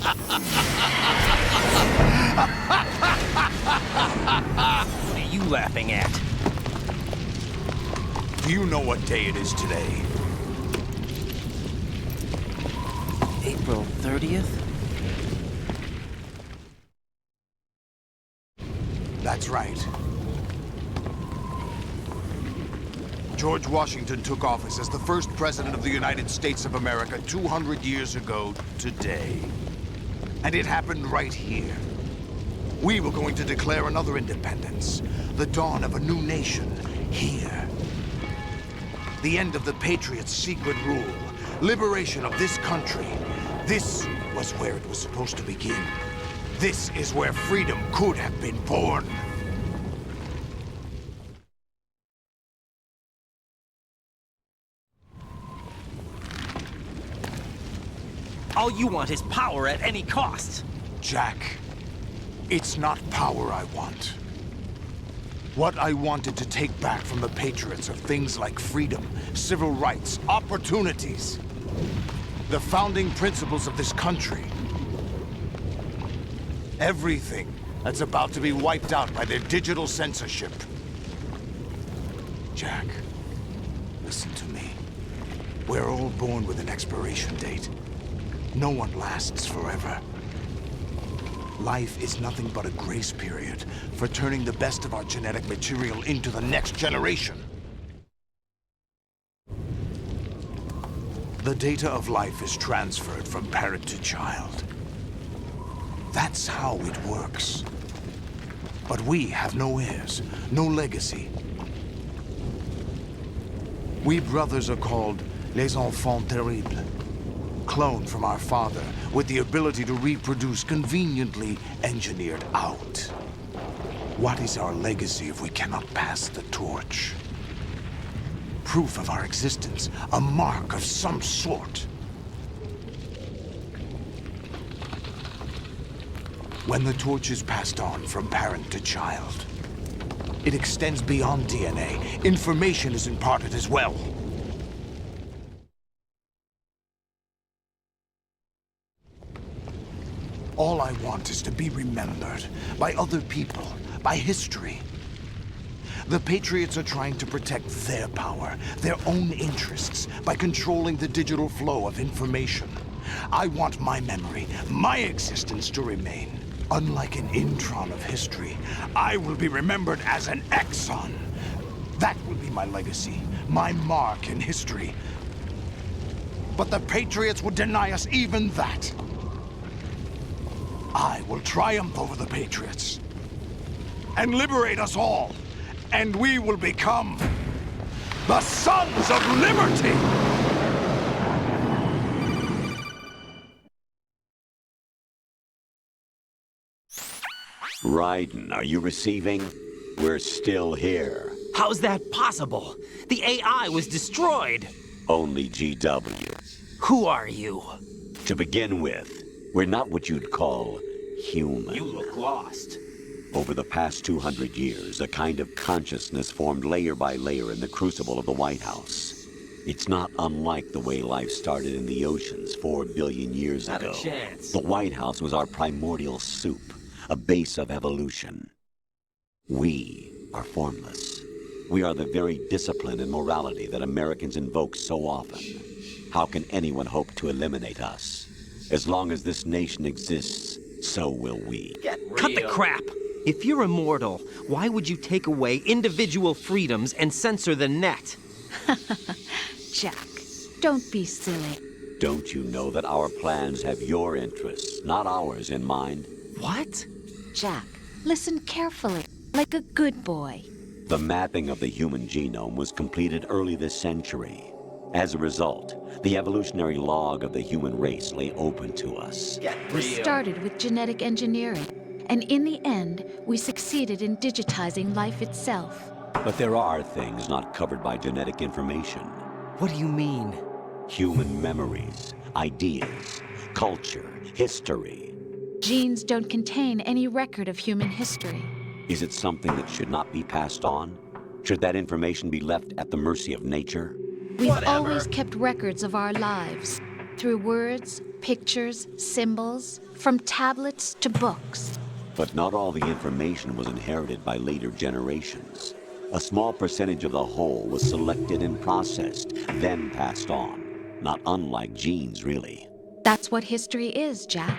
What are you laughing at? Do you know what day it is today? April 30th? That's right. George Washington took office as the first president of the United States of America 200 years ago today. And it happened right here. We were going to declare another independence, the dawn of a new nation, here. The end of the Patriots' secret rule, liberation of this country. This was where it was supposed to begin. This is where freedom could have been born. All you want is power at any cost. Jack, it's not power I want. What I wanted to take back from the Patriots are things like freedom, civil rights, opportunities. The founding principles of this country. Everything that's about to be wiped out by their digital censorship. Jack, listen to me. We're all born with an expiration date. No one lasts forever. Life is nothing but a grace period for turning the best of our genetic material into the next generation. The data of life is transferred from parent to child. That's how it works. But we have no heirs, no legacy. We brothers are called les enfants terribles. Cloned from our father, with the ability to reproduce conveniently engineered out. What is our legacy if we cannot pass the torch? Proof of our existence, a mark of some sort. When the torch is passed on from parent to child, it extends beyond DNA. Information is imparted as well. All I want is to be remembered by other people, by history. The Patriots are trying to protect their power, their own interests, by controlling the digital flow of information. I want my memory, my existence to remain. Unlike an intron of history, I will be remembered as an exon. That will be my legacy, my mark in history. But the Patriots would deny us even that. I will triumph over the Patriots and liberate us all, and we will become the Sons of Liberty! Raiden, are you receiving? We're still here. How's that possible? The AI was destroyed. Only GW. Who are you? To begin with, we're not what you'd call human. You look lost. Over the past 200 years, a kind of consciousness formed layer by layer in the crucible of the White House. It's not unlike the way life started in the oceans 4 billion years ago. Not a chance. The White House was our primordial soup, a base of evolution. We are formless. We are the very discipline and morality that Americans invoke so often. How can anyone hope to eliminate us? As long as this nation exists, so will we. Cut the crap! If you're immortal, why would you take away individual freedoms and censor the net? Jack, don't be silly. Don't you know that our plans have your interests, not ours, in mind? What? Jack, listen carefully, like a good boy. The mapping of the human genome was completed early this century. As a result, the evolutionary log of the human race lay open to us. We started with genetic engineering, and in the end, we succeeded in digitizing life itself. But there are things not covered by genetic information. What do you mean? Human memories, ideas, culture, history. Genes don't contain any record of human history. Is it something that should not be passed on? Should that information be left at the mercy of nature? We've always kept records of our lives, through words, pictures, symbols, from tablets to books. But not all the information was inherited by later generations. A small percentage of the whole was selected and processed, then passed on. Not unlike genes, really. That's what history is, Jack.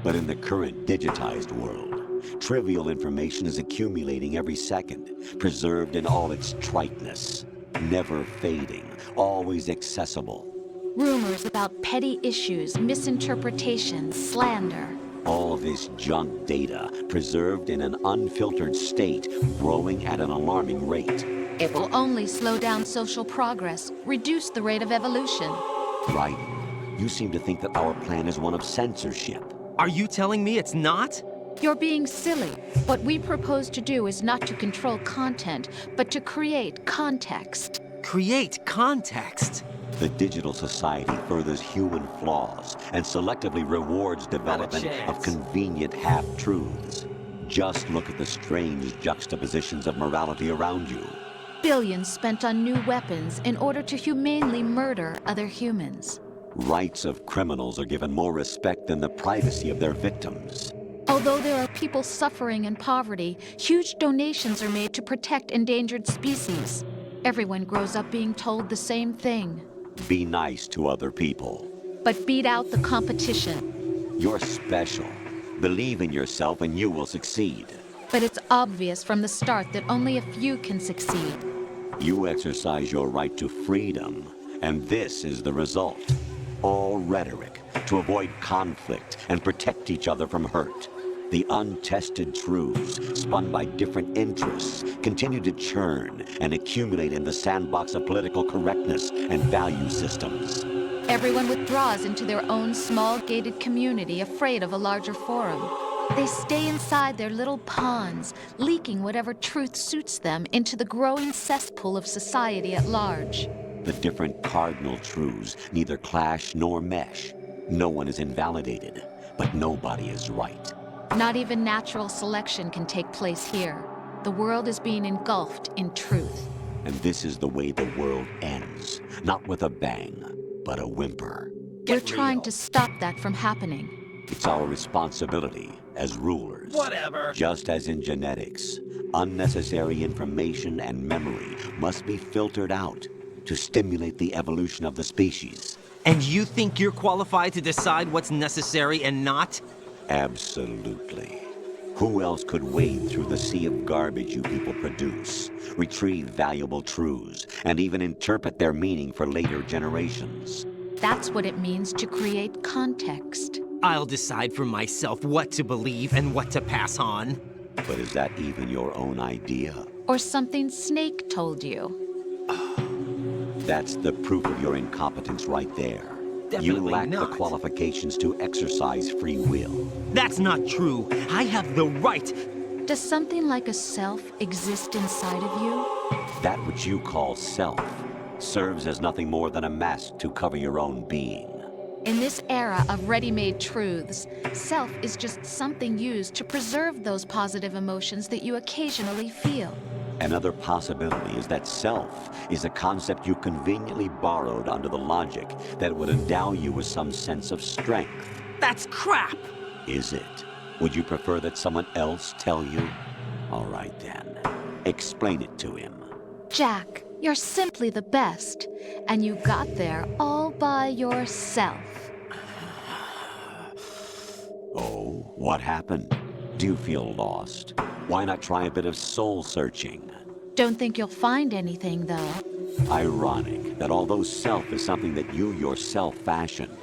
But in the current digitized world, trivial information is accumulating every second, preserved in all its triteness, never fading, always accessible. Rumors about petty issues, misinterpretations, slander. All this junk data, preserved in an unfiltered state, growing at an alarming rate. It will only slow down social progress, reduce the rate of evolution. Right. You seem to think that our plan is one of censorship. Are you telling me it's not? You're being silly. What we propose to do is not to control content, but to create context. Create context. The digital society furthers human flaws and selectively rewards development of convenient half-truths. Just look at the strange juxtapositions of morality around you. Billions spent on new weapons in order to humanely murder other humans. Rights of criminals are given more respect than the privacy of their victims. Although there are people suffering in poverty, huge donations are made to protect endangered species. Everyone grows up being told the same thing. Be nice to other people. But beat out the competition. You're special. Believe in yourself and you will succeed. But it's obvious from the start that only a few can succeed. You exercise your right to freedom, and this is the result. All rhetoric to avoid conflict and protect each other from hurt. The untested truths, spun by different interests, continue to churn and accumulate in the sandbox of political correctness and value systems. Everyone withdraws into their own small gated community, afraid of a larger forum. They stay inside their little ponds, leaking whatever truth suits them into the growing cesspool of society at large. The different cardinal truths neither clash nor mesh. No one is invalidated, but nobody is right. Not even natural selection can take place here. The world is being engulfed in truth. And this is the way the world ends. Not with a bang, but a whimper. We're trying to stop that from happening. It's our responsibility as rulers. Whatever. Just as in genetics, unnecessary information and memory must be filtered out to stimulate the evolution of the species. And you think you're qualified to decide what's necessary and not? Absolutely. Who else could wade through the sea of garbage you people produce, retrieve valuable truths, and even interpret their meaning for later generations? That's what it means to create context. I'll decide for myself what to believe and what to pass on. But is that even your own idea? Or something Snake told you. That's the proof of your incompetence right there. You Definitely lack not. the qualifications to exercise free will. That's not true. I have the right. Does something like a self exist inside of you? That which you call self serves as nothing more than a mask to cover your own being. In this era of ready-made truths, self is just something used to preserve those positive emotions that you occasionally feel. Another possibility is that self is a concept you conveniently borrowed under the logic that would endow you with some sense of strength. That's crap. Is it? Would you prefer that someone else tell you? All right then. Explain it to him. Jack, you're simply the best, and you got there all by yourself. Oh, what happened? Do you feel lost? Why not try a bit of soul searching? Don't think you'll find anything, though. Ironic that although self is something that you yourself fashioned,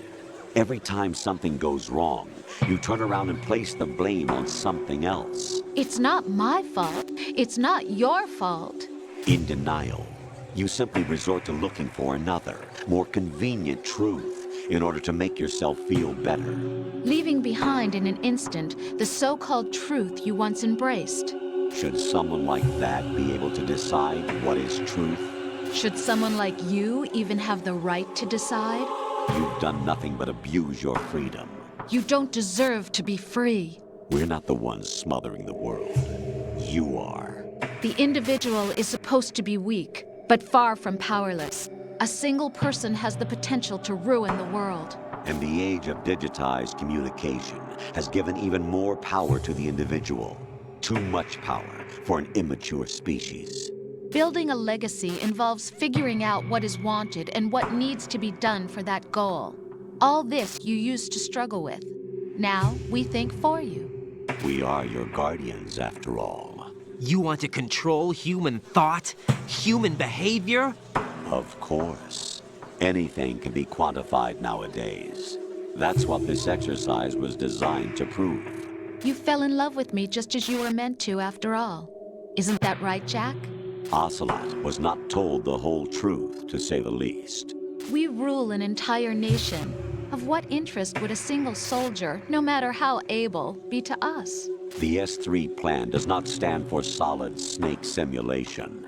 every time something goes wrong, you turn around and place the blame on something else. It's not my fault. It's not your fault. In denial, you simply resort to looking for another, more convenient truth in order to make yourself feel better. Leaving behind in an instant the so-called truth you once embraced. Should someone like that be able to decide what is truth? Should someone like you even have the right to decide? You've done nothing but abuse your freedom. You don't deserve to be free. We're not the ones smothering the world. You are. The individual is supposed to be weak, but far from powerless. A single person has the potential to ruin the world. And the age of digitized communication has given even more power to the individual. Too much power for an immature species. Building a legacy involves figuring out what is wanted and what needs to be done for that goal. All this you used to struggle with. Now we think for you. We are your guardians, after all. You want to control human thought? Human behavior? Of course. Anything can be quantified nowadays. That's what this exercise was designed to prove. You fell in love with me just as you were meant to, after all. Isn't that right, Jack? Ocelot was not told the whole truth, to say the least. We rule an entire nation. Of what interest would a single soldier, no matter how able, be to us? The S3 plan does not stand for solid snake simulation.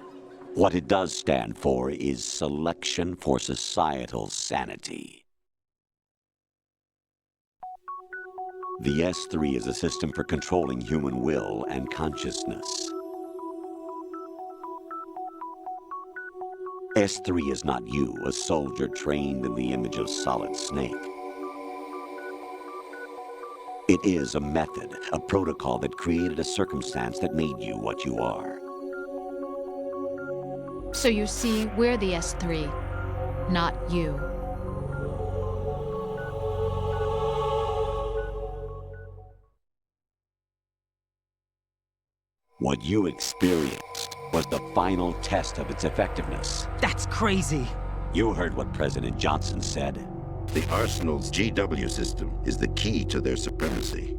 What it does stand for is selection for societal sanity. The S3 is a system for controlling human will and consciousness. S3 is not you, a soldier trained in the image of Solid Snake. It is a method, a protocol that created a circumstance that made you what you are. So you see, we're the S3, not you. What you experienced was the final test of its effectiveness. That's crazy. You heard what President Johnson said. The Arsenal's GW system is the key to their supremacy.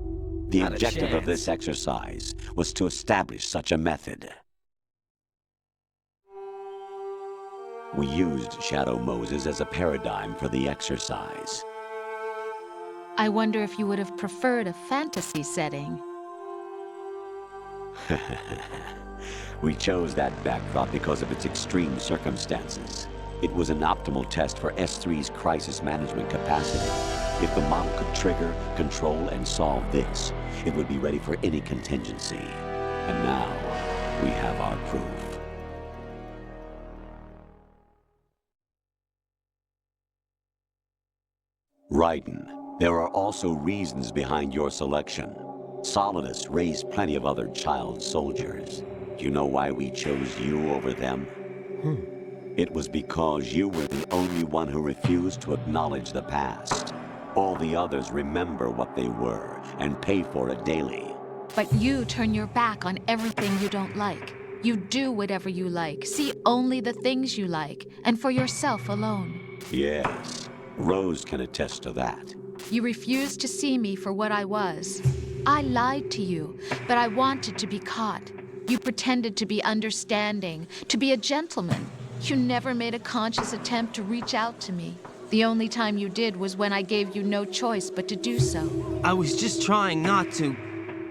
The Not a objective of chance. this exercise was to establish such a method. We used Shadow Moses as a paradigm for the exercise. I wonder if you would have preferred a fantasy setting. We chose that backdrop because of its extreme circumstances. It was an optimal test for S3's crisis management capacity. If the model could trigger, control, and solve this, it would be ready for any contingency. And now, we have our proof. Raiden, there are also reasons behind your selection. Solidus raised plenty of other child soldiers. Do you know why we chose you over them? It was because you were the only one who refused to acknowledge the past. All the others remember what they were and pay for it daily. But you turn your back on everything you don't like. You do whatever you like, see only the things you like, and for yourself alone. Yes, Rose can attest to that. You refused to see me for what I was. I lied to you, but I wanted to be caught. You pretended to be understanding, to be a gentleman. You never made a conscious attempt to reach out to me. The only time you did was when I gave you no choice but to do so. I was just trying not to.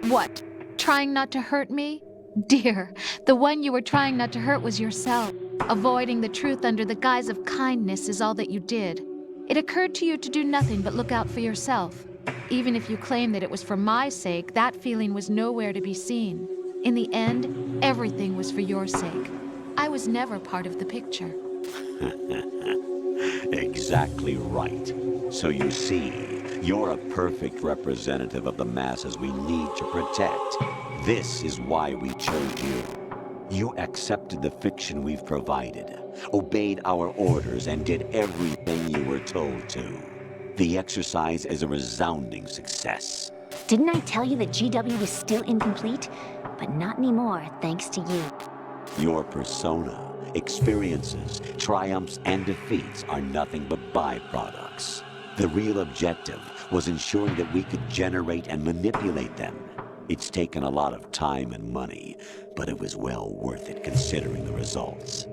What? Trying not to hurt me? Dear, the one you were trying not to hurt was yourself. Avoiding the truth under the guise of kindness is all that you did. It occurred to you to do nothing but look out for yourself. Even if you claim that it was for my sake, that feeling was nowhere to be seen. In the end, everything was for your sake. I was never part of the picture. Exactly right. So you see, you're a perfect representative of the masses we need to protect. This is why we chose you. You accepted the fiction we've provided, obeyed our orders, and did everything you were told to. The exercise is a resounding success. Didn't I tell you that GW was still incomplete? But not anymore, thanks to you. Your persona, experiences, triumphs, and defeats are nothing but byproducts. The real objective was ensuring that we could generate and manipulate them. It's taken a lot of time and money, but it was well worth it considering the results.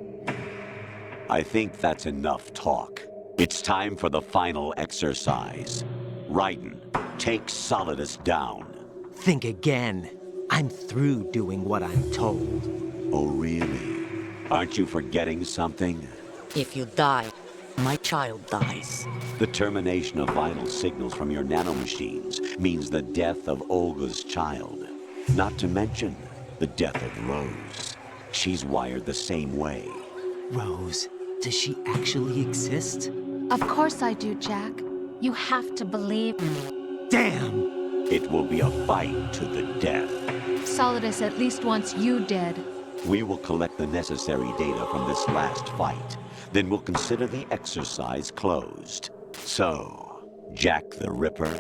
I think that's enough talk. It's time for the final exercise. Raiden, take Solidus down. Think again. I'm through doing what I'm told. Oh, really? Aren't you forgetting something? If you die, my child dies. The termination of vital signals from your nanomachines means the death of Olga's child. Not to mention the death of Rose. She's wired the same way. Rose, does she actually exist? Of course I do, Jack. You have to believe me. Damn! It will be a fight to the death. Solidus at least wants you dead. We will collect the necessary data from this last fight. Then we'll consider the exercise closed. So, Jack the Ripper,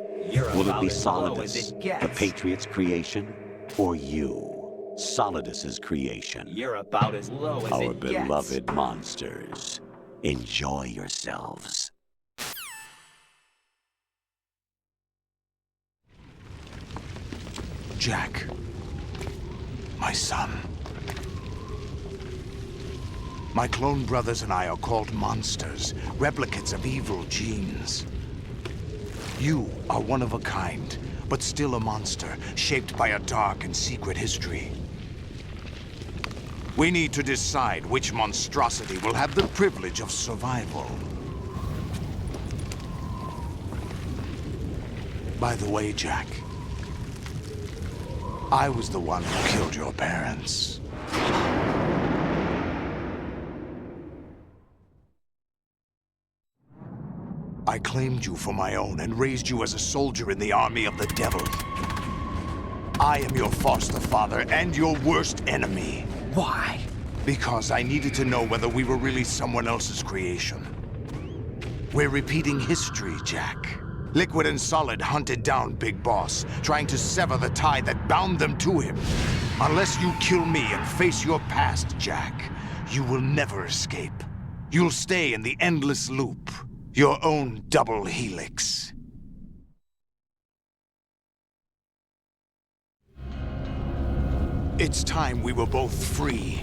will it be Solidus, the Patriot's creation, or you, Solidus's creation? You're about as low as Our it gets. beloved monsters. Enjoy yourselves. Jack, my son. My clone brothers and I are called monsters, replicates of evil genes. You are one of a kind, but still a monster, shaped by a dark and secret history. We need to decide which monstrosity will have the privilege of survival. By the way, Jack, I was the one who killed your parents. I claimed you for my own and raised you as a soldier in the army of the devil. I am your foster father and your worst enemy. Why? Because I needed to know whether we were really someone else's creation. We're repeating history, Jack. Liquid and Solid hunted down Big Boss, trying to sever the tie that bound them to him. Unless you kill me and face your past, Jack, you will never escape. You'll stay in the endless loop, your own double helix. It's time we were both free.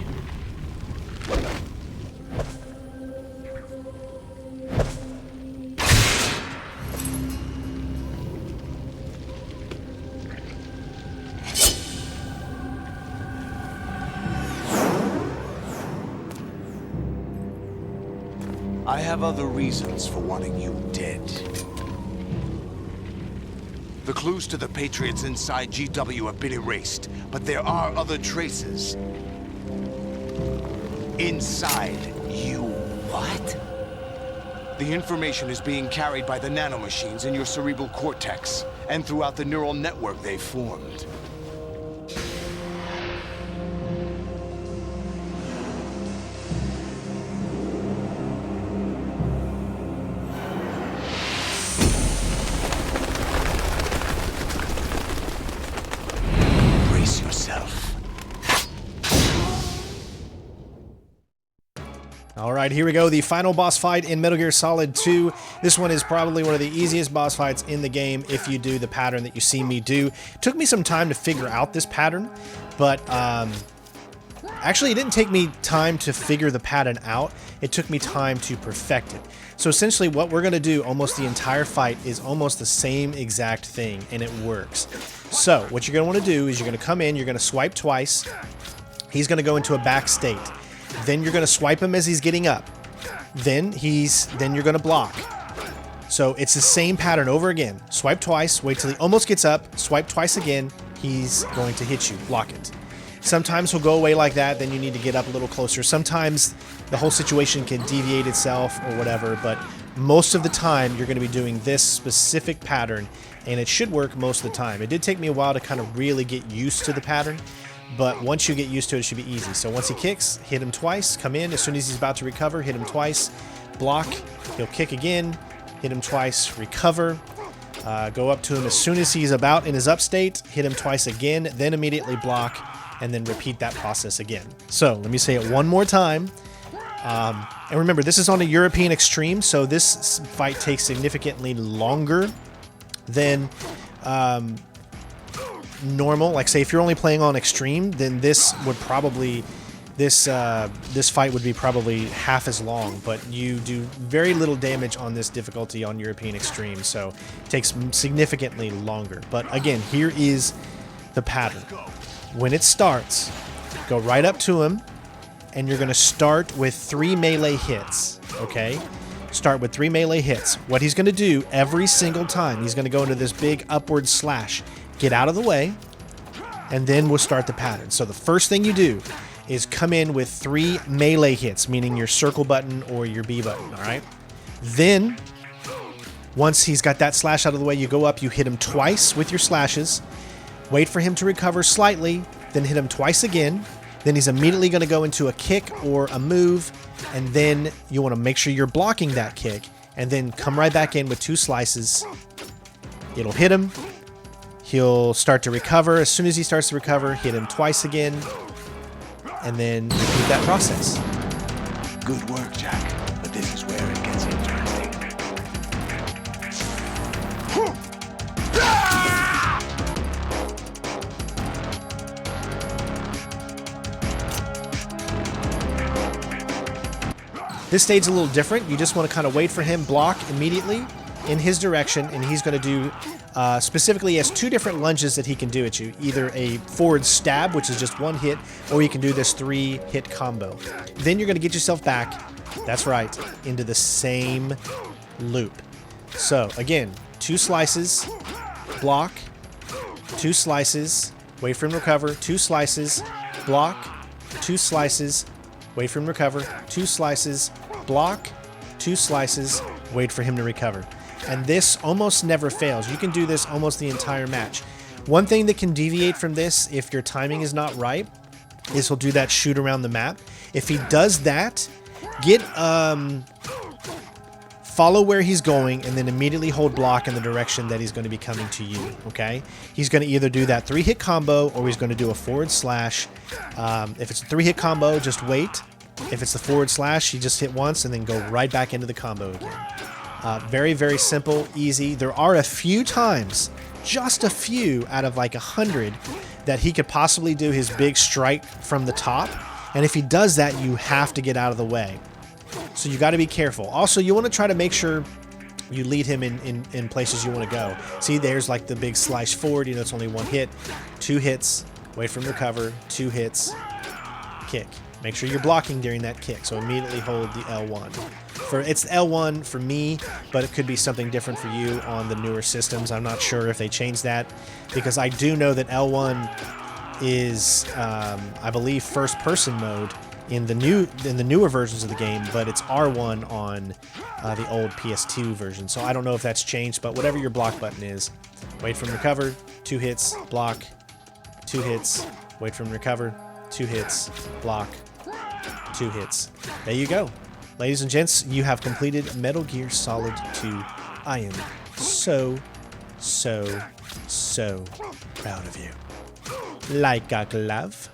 I have other reasons for wanting you dead. The clues to the Patriots inside GW have been erased, but there are other traces. Inside you. What? The information is being carried by the nanomachines in your cerebral cortex, and throughout the neural network they've formed. Brace yourself. All right, here we go. The final boss fight in Metal Gear Solid 2. This one is probably one of the easiest boss fights in the game if you do the pattern that you see me do. It took me some time to figure out this pattern, but actually it didn't take me time to figure the pattern out. It took me time to perfect it. So essentially what we're going to do almost the entire fight is almost the same exact thing, and it works. So what you're going to want to do is you're going to come in, you're going to swipe twice. He's going to go into a back state. Then you're going to swipe him as he's getting up. Then you're going to block. So it's the same pattern over again. Swipe twice, wait till he almost gets up, swipe twice again, he's going to hit you, block it. Sometimes he'll go away like that, then you need to get up a little closer. Sometimes the whole situation can deviate itself or whatever, but most of the time you're going to be doing this specific pattern, and it should work most of the time. It did take me a while to kind of really get used to the pattern, but once you get used to it, it should be easy. So once he kicks, hit him twice, come in, as soon as he's about to recover, hit him twice, block, he'll kick again, hit him twice, recover, go up to him as soon as he's about in his up state, hit him twice again, then immediately block, and then repeat that process again. So let me say it one more time. And remember, this is on a European extreme, so this fight takes significantly longer than normal. Like, say if you're only playing on extreme, then this would probably this fight would be probably half as long, but you do very little damage on this difficulty on European extreme, so it takes significantly longer. But again, here is the pattern. When it starts, go right up to him, and you're going to start with 3 melee hits, okay? Start with 3 melee hits. What he's going to do every single time, he's going to go into this big upward slash. Get out of the way, and then we'll start the pattern. So the first thing you do is come in with 3 melee hits, meaning your circle button or your B button, all right? Then Once he's got that slash out of the way, you go up, you hit him twice with your slashes, wait for him to recover slightly, then hit him twice again. Then he's immediately going to go into a kick or a move, and then you want to make sure you're blocking that kick, and then come right back in with 2 slices. It'll hit him. He'll start to recover. As soon as he starts to recover, hit him twice again, and then repeat that process. Good work, Jack. But this is where it gets interesting. This stage's a little different. You just want to kind of wait for him, block immediately in his direction, and he's going to do, specifically, he has 2 different lunges that he can do at you. Either a forward stab, which is just 1 hit, or you can do this 3-hit combo. Then you're going to get yourself back, that's right, into the same loop. So, again, 2 slices, block, 2 slices, wait for him to recover, 2 slices, block, 2 slices, wait for him to recover, 2 slices, block, 2 slices, wait for him to recover. And this almost never fails. You can do this almost the entire match. One thing that can deviate from this, if your timing is not right, is he'll do that shoot around the map. If he does that, follow where he's going and then immediately hold block in the direction that he's going to be coming to you, okay? He's going to either do that 3-hit combo or he's going to do a forward slash. If it's a 3-hit combo, just wait. If it's the forward slash, you just hit once and then go right back into the combo again. Very, very simple, easy. There are a few times, just a few out of like 100, that he could possibly do his big strike from the top. And if he does that, you have to get out of the way. So you got to be careful. Also, you want to try to make sure you lead him in places you want to go. See, there's like the big slice forward. You know, it's only 1 hit. 2 hits. Wait for him to recover. 2 hits. Kick. Make sure you're blocking during that kick. So immediately hold the L1. It's L1 for me, but it could be something different for you on the newer systems. I'm not sure if they changed that, because I do know that L1 is, I believe, first-person mode in the newer versions of the game, but it's R1 on the old PS2 version. So I don't know if that's changed, but whatever your block button is, wait for him to recover, 2 hits, block, 2 hits, wait for him to recover, 2 hits, block, 2 hits. There you go. Ladies and gents, you have completed Metal Gear Solid 2. I am so, so, so proud of you. Like a glove.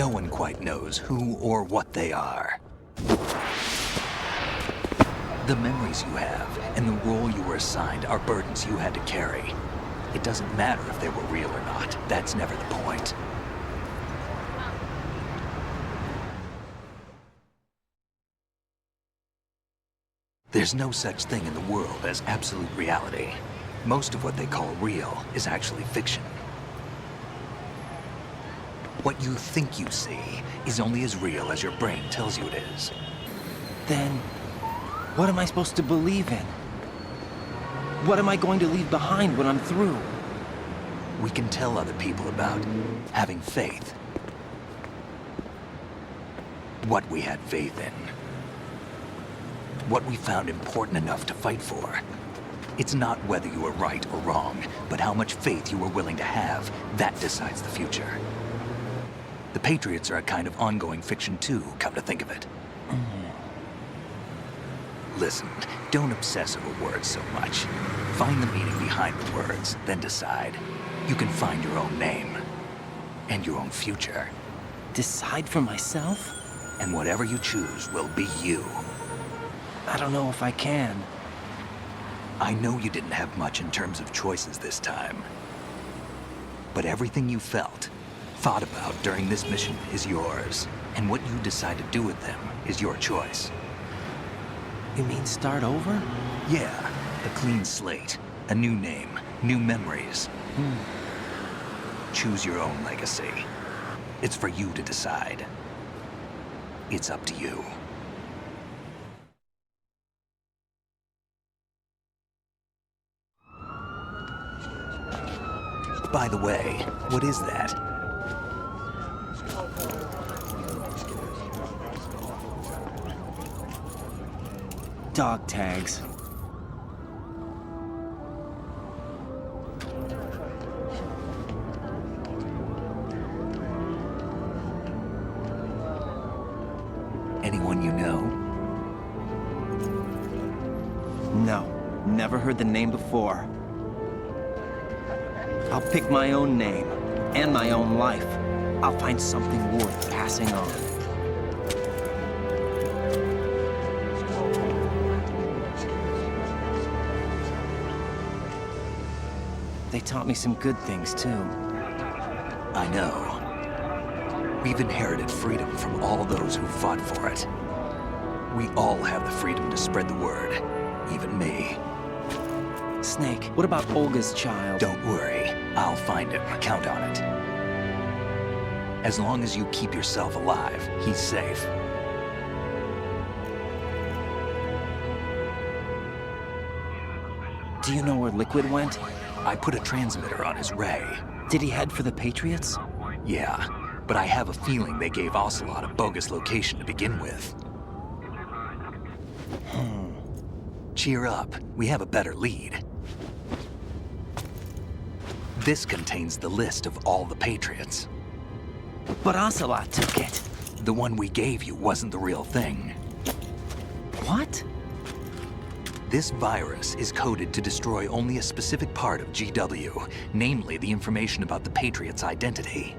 No one quite knows who or what they are. The memories you have and the role you were assigned are burdens you had to carry. It doesn't matter if they were real or not. That's never the point. There's no such thing in the world as absolute reality. Most of what they call real is actually fiction. What you think you see is only as real as your brain tells you it is. Then, what am I supposed to believe in? What am I going to leave behind when I'm through? We can tell other people about having faith. What we had faith in. What we found important enough to fight for. It's not whether you were right or wrong, but how much faith you were willing to have. That decides the future. The Patriots are a kind of ongoing fiction too, come to think of it. Listen, don't obsess over words so much. Find the meaning behind the words, then decide. You can find your own name. And your own future. Decide for myself? And whatever you choose will be you. I don't know if I can. I know you didn't have much in terms of choices this time. But everything you felt, thought about during this mission is yours. And what you decide to do with them is your choice. You mean start over? Yeah, a clean slate, a new name, new memories. Choose your own legacy. It's for you to decide. It's up to you. By the way, what is that? Dog tags. Anyone you know? No, never heard the name before. I'll pick my own name, and my own life. I'll find something worth passing on. They taught me some good things, too. I know. We've inherited freedom from all those who fought for it. We all have the freedom to spread the word, even me. Snake, what about Olga's child? Don't worry, I'll find him. Count on it. As long as you keep yourself alive, he's safe. Do you know where Liquid went? I put a transmitter on his ray. Did he head for the Patriots? Yeah, but I have a feeling they gave Ocelot a bogus location to begin with. Cheer up, we have a better lead. This contains the list of all the Patriots. But Ocelot took it. The one we gave you wasn't the real thing. What? This virus is coded to destroy only a specific part of GW, namely the information about the Patriots' identity.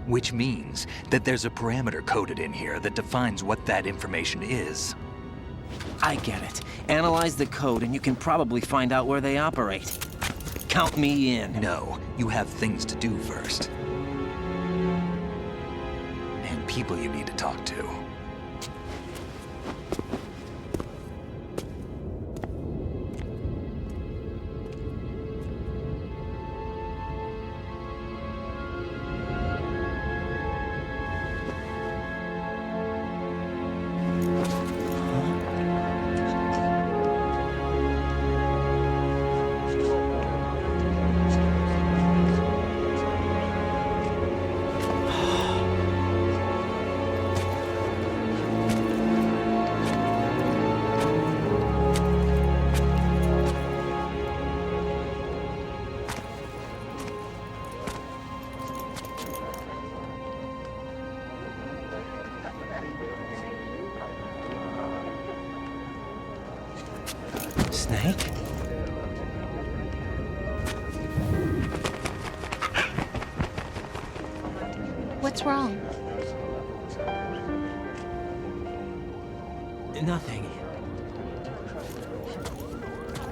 Which means that there's a parameter coded in here that defines what that information is. I get it. Analyze the code and you can probably find out where they operate. Count me in. No, you have things to do first. And people you need to talk to. Snake? wrong? Nothing.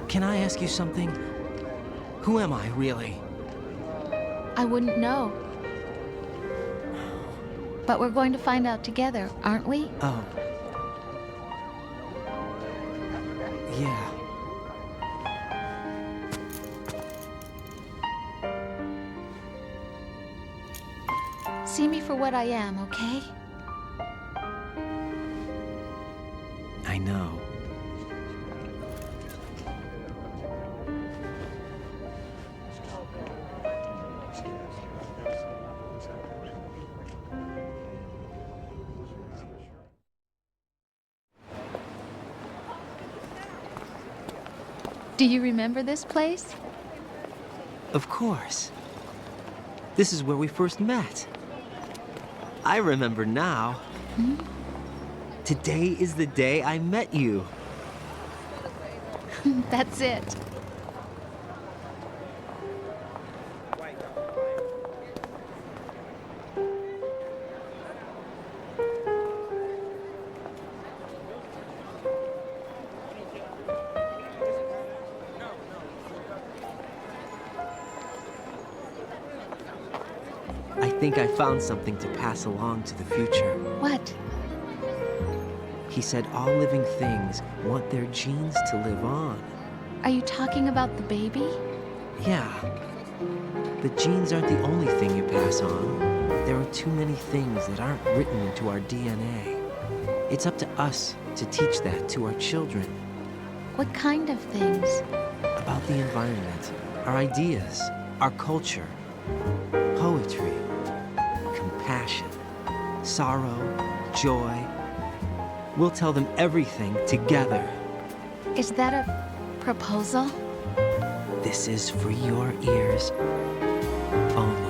Can I ask you something? Who am I, really? I wouldn't know. But we're going to find out together, aren't we? Oh. Yeah. See me for what I am, okay? I know. Do you remember this place? Of course. This is where we first met. I remember now. Today is the day I met you. That's it. I think I found something to pass along to the future. What? He said all living things want their genes to live on. Are you talking about the baby? Yeah. The genes aren't the only thing you pass on. There are too many things that aren't written into our DNA. It's up to us to teach that to our children. What kind of things? About the environment, our ideas, our culture, poetry, compassion, sorrow, joy. We'll tell them everything together. Is that a proposal? This is for your ears only.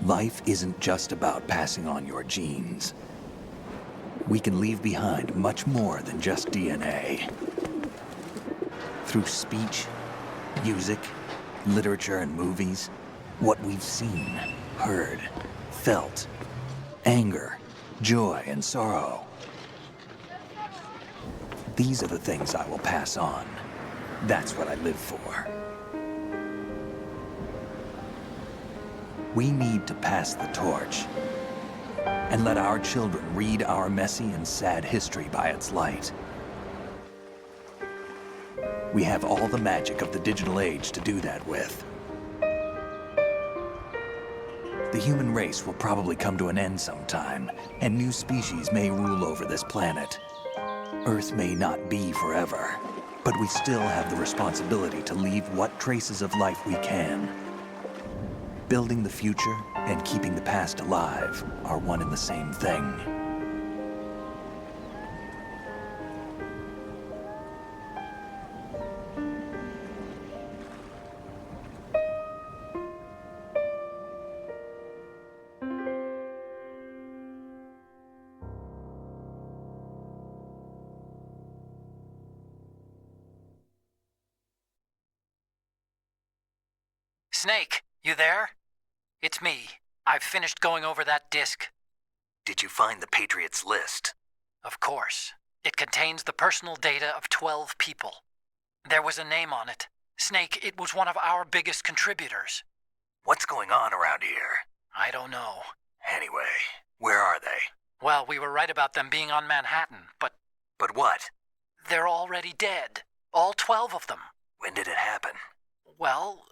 Life isn't just about passing on your genes. We can leave behind much more than just DNA. Through speech, music, literature, and movies, what we've seen, heard, felt, anger, joy, and sorrow. These are the things I will pass on. That's what I live for. We need to pass the torch and let our children read our messy and sad history by its light. We have all the magic of the digital age to do that with. The human race will probably come to an end sometime, and new species may rule over this planet. Earth may not be forever, but we still have the responsibility to leave what traces of life we can. Building the future and keeping the past alive are one and the same thing. Snake, you there? It's me. I've finished going over that disk. Did you find the Patriots list? Of course. It contains the personal data of 12 people. There was a name on it. Snake, it was one of our biggest contributors. What's going on around here? I don't know. Anyway, where are they? Well, we were right about them being on Manhattan, but But what? they're already dead. All 12 of them. When did it happen? Well,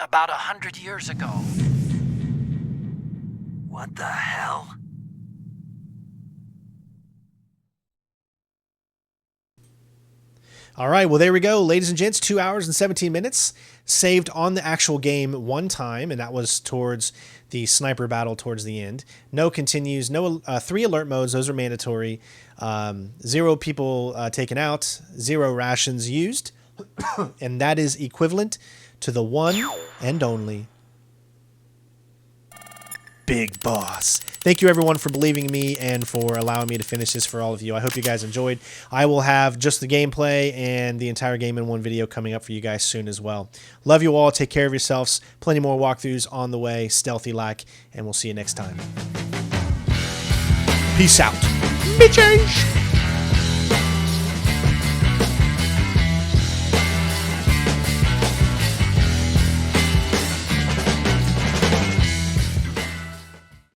about 100 years ago. What the hell? All right, well, there we go, ladies and gents. 2 hours and 17 minutes. saved on the actual game one time, and that was towards the sniper battle towards the end. No continues, no 3 alert modes, those are mandatory. 0 people taken out, 0 rations used, and that is equivalent to the one and only Big Boss. Thank you everyone for believing in me and for allowing me to finish this for all of you. I hope you guys enjoyed. I will have just the gameplay and the entire game in one video coming up for you guys soon as well. Love you all. Take care of yourselves. Plenty more walkthroughs on the way, stealthy like, and we'll see you next time. Peace out. Bitches!